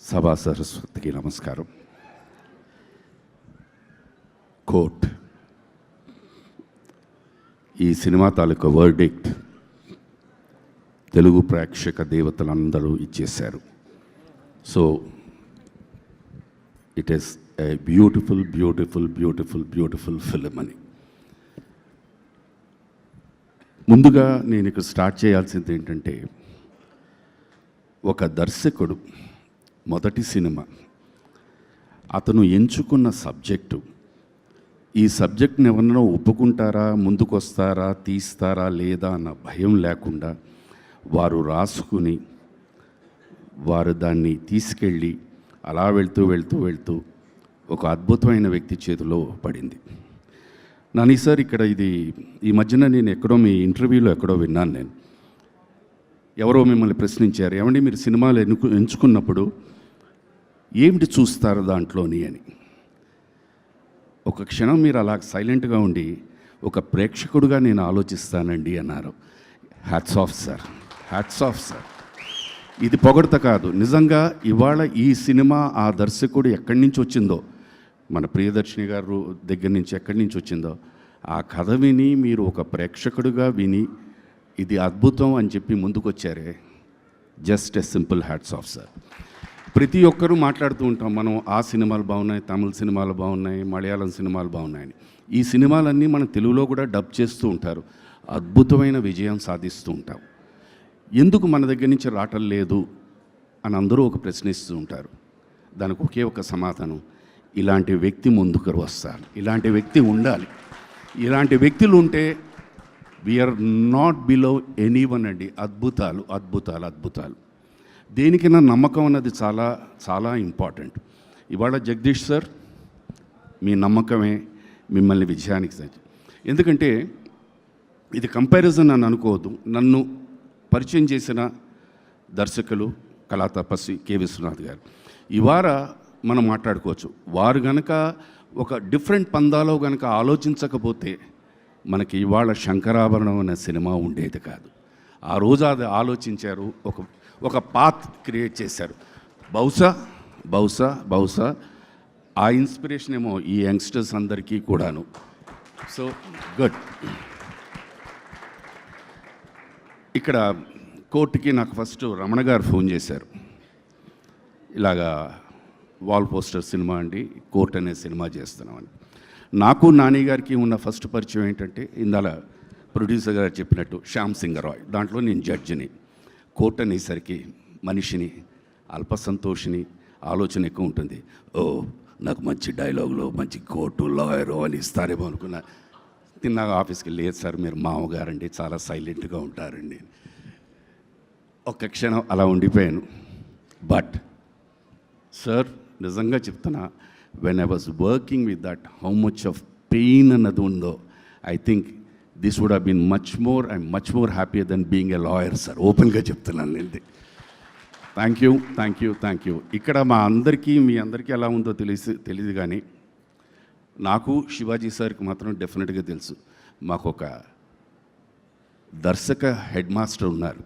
సభా సరస్వతికి నమస్కారం. కోర్ట్ ఈ సినిమా తాలూకా వర్డిక్ట్ తెలుగు ప్రేక్షక దేవతలందరూ ఇచ్చేశారు. So it is a beautiful beautiful beautiful beautiful film అని. ముందుగా నేను ఇక్కడ స్టార్ట్ చేయాల్సింది ఏంటంటే, ఒక దర్శకుడు మొదటి సినిమా అతను ఎంచుకున్న సబ్జెక్టు, ఈ సబ్జెక్ట్ని ఎవరన్నా ఒప్పుకుంటారా, ముందుకొస్తారా, తీస్తారా లేదా అన్న భయం లేకుండా వారు రాసుకుని వారు దాన్ని తీసుకెళ్ళి అలా వెళ్తూ వెళ్తూ వెళ్తూ ఒక అద్భుతమైన వ్యక్తి చేతిలో పడింది. నాని సార్, ఇక్కడ ఇది ఈ మధ్యన నేను ఎక్కడో మీ ఇంటర్వ్యూలో ఎక్కడో విన్నాను. నేను ఎవరో మిమ్మల్ని ప్రశ్నించారు, ఏమండి మీరు సినిమాలు ఎంచుకున్నప్పుడు ఏమిటి చూస్తారు దాంట్లోని అని. ఒక క్షణం మీరు అలా సైలెంట్గా ఉండి, ఒక ప్రేక్షకుడుగా నేను ఆలోచిస్తానండి అన్నారు. Hats off sir, hats off sir. ఇది పొగడత కాదు, నిజంగా ఇవాళ ఈ సినిమా ఆ దర్శకుడు ఎక్కడి నుంచి వచ్చిందో, మన ప్రియదర్శిని గారు దగ్గర నుంచి ఎక్కడి నుంచి వచ్చిందో ఆ కథ విని మీరు ఒక ప్రేక్షకుడుగా విని ఇది అద్భుతం అని చెప్పి ముందుకొచ్చారే, just a simple hats off sir. ప్రతి ఒక్కరూ మాట్లాడుతూ ఉంటాం, మనం ఆ సినిమాలు బాగున్నాయి, తమిళ సినిమాలు బాగున్నాయి, మలయాళం సినిమాలు బాగున్నాయని. ఈ సినిమాలన్నీ మనం తెలుగులో కూడా డబ్ చేస్తూ ఉంటారు, అద్భుతమైన విజయం సాధిస్తూ ఉంటాం. ఎందుకు మన దగ్గర నుంచి రావటం లేదు అని అందరూ ఒక ప్రశ్నిస్తూ ఉంటారు. దానికి ఒకే ఒక సమాధానం, ఇలాంటి వ్యక్తి ముందుకు వస్తారు, ఇలాంటి వ్యక్తి ఉండాలి. ఇలాంటి వ్యక్తులు ఉంటే వీఆర్ నాట్ బిలో ఎనీవన్ అండి. అద్భుతాలు అద్భుతాలు అద్భుతాలు. దేనికైనా నమ్మకం అన్నది చాలా చాలా ఇంపార్టెంట్. ఇవాళ జగదీష్ సార్, మీ నమ్మకమే మిమ్మల్ని విజయానికి సార్. ఎందుకంటే ఇది కంపారిజన్ అని అనుకోవద్దు. నన్ను పరిచయం చేసిన దర్శకులు కళా తపస్వి కె విశ్వనాథ్ గారు. ఇవాళ మనం మాట్లాడుకోవచ్చు, వారు గనక ఒక డిఫరెంట్ పందాలో గనక ఆలోచించకపోతే మనకి ఇవాళ శంకరాభరణం అనే సినిమా ఉండేది కాదు. ఆ రోజు అది ఆలోచించారు, ఒక పాత్ క్రియేట్ చేశారు. బహుశా బహుశా బహుశా ఆ ఇన్స్పిరేషన్ ఏమో ఈ యంగ్స్టర్స్ అందరికీ కూడాను. So good. ఇక్కడ కోర్టుకి నాకు ఫస్ట్ రమణ గారు ఫోన్ చేశారు, ఇలాగా వాల్ పోస్టర్ సినిమా అండి, కోర్ట్ అనే సినిమా చేస్తున్నామని. నాకు నాని గారికి ఉన్న ఫస్ట్ పరిచయం ఏంటంటే, ఇందాల ప్రొడ్యూసర్ గారు చెప్పినట్టు శ్యామ్ సింగ్ రాయ్, దాంట్లో నేను జడ్జిని. కోర్ట్ అనేసరికి మనిషిని, అల్పసంతోషిని, ఆలోచన ఎక్కువ ఉంటుంది. ఓ నాకు మంచి డైలాగులు, మంచి కోర్టు లాయరు అని ఇస్తారేమో అనుకున్నా. తిన్నాక ఆఫీస్కి, లేదు సార్ మీరు మామగారండి, చాలా సైలెంట్గా ఉంటారండి. ఒక్క క్షణం అలా ఉండిపోయాను. బట్ సార్, నిజంగా చెప్తున్నా, when I was working with that, how much of pain అన్నది ఉందో, I think this would have been I'm much more happier than being a lawyer sir. ఓపెన్గా చెప్తున్నాను నేను. Thank you thank you thank you. ఇక్కడ మా అందరికీ, మీ అందరికీ ఎలా ఉందో తెలియదు కానీ నాకు శివాజీ సార్కి మాత్రం డెఫినెట్గా తెలుసు. మాకు ఒక దర్శక హెడ్ మాస్టర్ ఉన్నారు,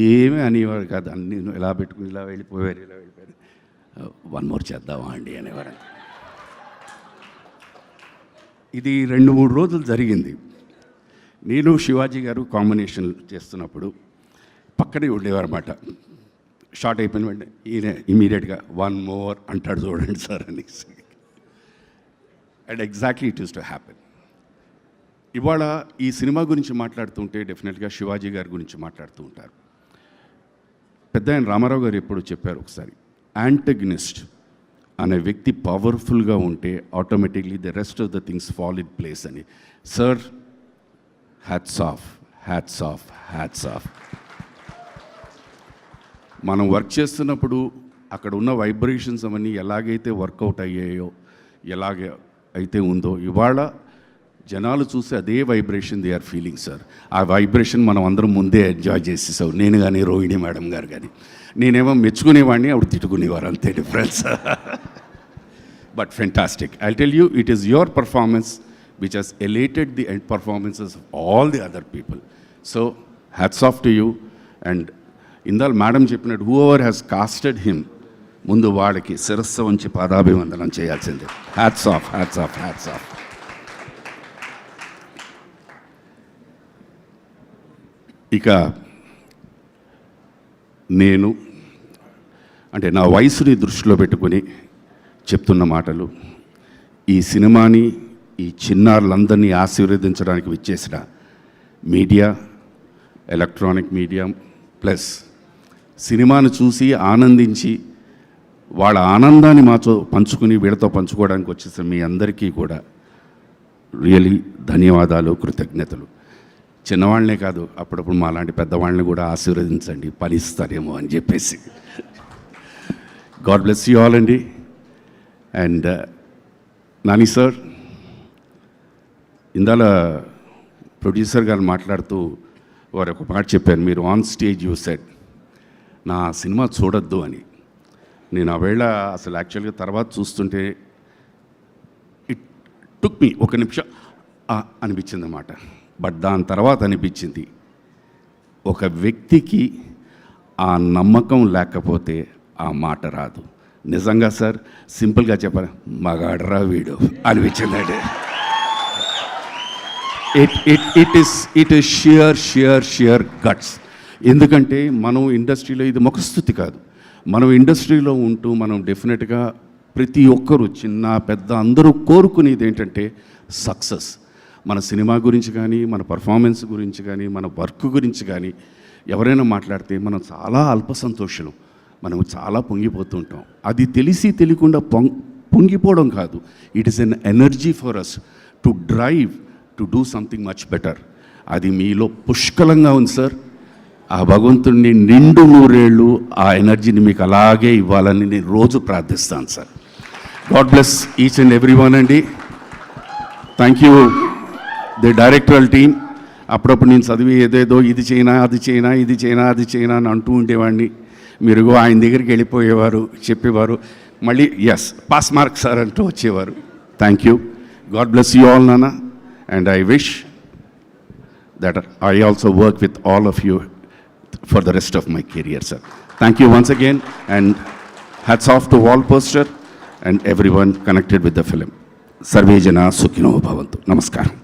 ఏమీ అనేవారు కాదు. అన్ని ఇలా పెట్టుకుని ఇలా వెళ్ళిపోయారు, ఇలా వెళ్ళిపోయారు, వన్ మోర్ చేద్దామా అండి అనేవారు. ఇది 2-3 రోజులు జరిగింది. నేను శివాజీ గారు కాంబినేషన్ చేస్తున్నప్పుడు పక్కనే ఉండేవారు అన్నమాట. షార్ట్ అయిపోయిన వెంటనే ఈయన ఇమీడియట్గా వన్ మోర్ అంటాడు, చూడండి సార్ అని. And exactly it is to happen. ఇవాళ ఈ సినిమా గురించి మాట్లాడుతుంటే డెఫినెట్గా శివాజీ గారి గురించి మాట్లాడుతూ ఉంటారు. పెద్ద ఆయన రామారావు గారు ఎప్పుడు చెప్పారు ఒకసారి, యాంటగనిస్ట్ అనే వ్యక్తి పవర్ఫుల్గా ఉంటే automatically the rest of the things fall in place అని. Sir, hats off, hats off, hats off. మనం వర్క్ చేస్తున్నప్పుడు అక్కడ ఉన్న వైబ్రేషన్స్ అవన్నీ ఎలాగైతే వర్కౌట్ అయ్యాయో, ఎలాగ అయితే ఉందో, ఇవాళ జనాలు చూసి అదే vibration they are feeling sir. ఆ వైబ్రేషన్ మనం అందరం ముందే ఎంజాయ్ చేసేసాం, నేను కానీ రోహిణి మేడం గారు కానీ. నేనేమో మెచ్చుకునేవాడిని, ఆవిడ తిట్టుకునేవారు, అంతే difference. But fantastic. I tell you, it is your performance which has elated the end performances of all the other people. So hats off to you. And ఇందాల మేడం చెప్పినట్టు, whoever has casted him, ముందు వాళ్ళకి శిరస్సు వంచి పాదాభివందనం చేయాల్సిందే. Hats off, hats off, hats of. ఇక నేను అంటే నా వయసుని దృష్టిలో పెట్టుకుని చెప్తున్న మాటలు, ఈ సినిమాని ఈ చిన్నారులందరినీ ఆశీర్వదించడానికి విచ్చేసిన మీడియా, ఎలక్ట్రానిక్ మీడియా ప్లస్ సినిమాను చూసి ఆనందించి వాళ్ళ ఆనందాన్ని మాతో పంచుకుని వీళ్ళతో పంచుకోవడానికి వచ్చేసిన మీ అందరికీ కూడా రియలీ ధన్యవాదాలు, కృతజ్ఞతలు. చిన్నవాళ్ళనే కాదు, అప్పుడప్పుడు మా లాంటి పెద్దవాళ్ళని కూడా ఆశీర్వదించండి, ఫలిస్తారేమో అని చెప్పేసి. గాడ్ బ్లెస్ యూ ఆల్ అండి. అండ్ నాని సార్, ఇందాల ప్రొడ్యూసర్ గారు మాట్లాడుతూ వారు ఒక మాట చెప్పారు, మీరు ఆన్ స్టేజ్ యూ సెడ్ నా సినిమా చూడొద్దు అని. నేను ఆ వేళ అసలు యాక్చువల్గా తర్వాత చూస్తుంటే ఇట్ టుక్ మీ ఒక నిమిషం అనిపించింది అన్నమాట. బట్ దాని తర్వాత అనిపించింది, ఒక వ్యక్తికి ఆ నమ్మకం లేకపోతే ఆ మాట రాదు. నిజంగా సార్, సింపుల్గా చెప్పాలి, మగాడరా వీడు అనిపించిందండి. It is shear guts. ఎందుకంటే మనం ఇండస్ట్రీలో, ఇది ముఖస్తుతి కాదు, మనం ఇండస్ట్రీలో ఉంటూ మనం డెఫినెట్గా ప్రతి ఒక్కరూ చిన్న పెద్ద అందరూ కోరుకునేది ఏంటంటే సక్సెస్. మన సినిమా గురించి కానీ, మన పర్ఫార్మెన్స్ గురించి కానీ, మన వర్క్ గురించి కానీ ఎవరైనా మాట్లాడితే మనం చాలా అల్ప సంతోషులు, మనం చాలా పొంగిపోతుంటాం. అది తెలిసి తెలియకుండా పొంగిపోవడం కాదు, it is an energy for us to drive to do something much better. అది మీలో పుష్కలంగా ఉంది సార్. ఆ భగవంతుడిని నిండు నూరేళ్ళు ఆ ఎనర్జీని మీకు అలాగే ఇవ్వాలని నేను రోజు ప్రార్థిస్తాను sir. God bless each and every one అండి. Thank you the directorial team. అప్పుడప్పుడు నేను చదివి ఏదేదో ఇది చేయనా అది చేయనా ఇది చేయనా అది చేయనా అని అంటూ ఉండేవాడిని. మీరు ఆయన దగ్గరికి వెళ్ళిపోయేవారు, చెప్పేవారు, మళ్ళీ ఎస్ పాస్ మార్క్ సార్ అంటూ వచ్చేవారు. Thank you. God bless you all నాన్న. And I wish that I also work with all of you for the rest of my career, sir. Thank you once again, and hats off to Wall Poster and everyone connected with the film. Sarve Jana Sukhino Bhavantu. Namaskaram.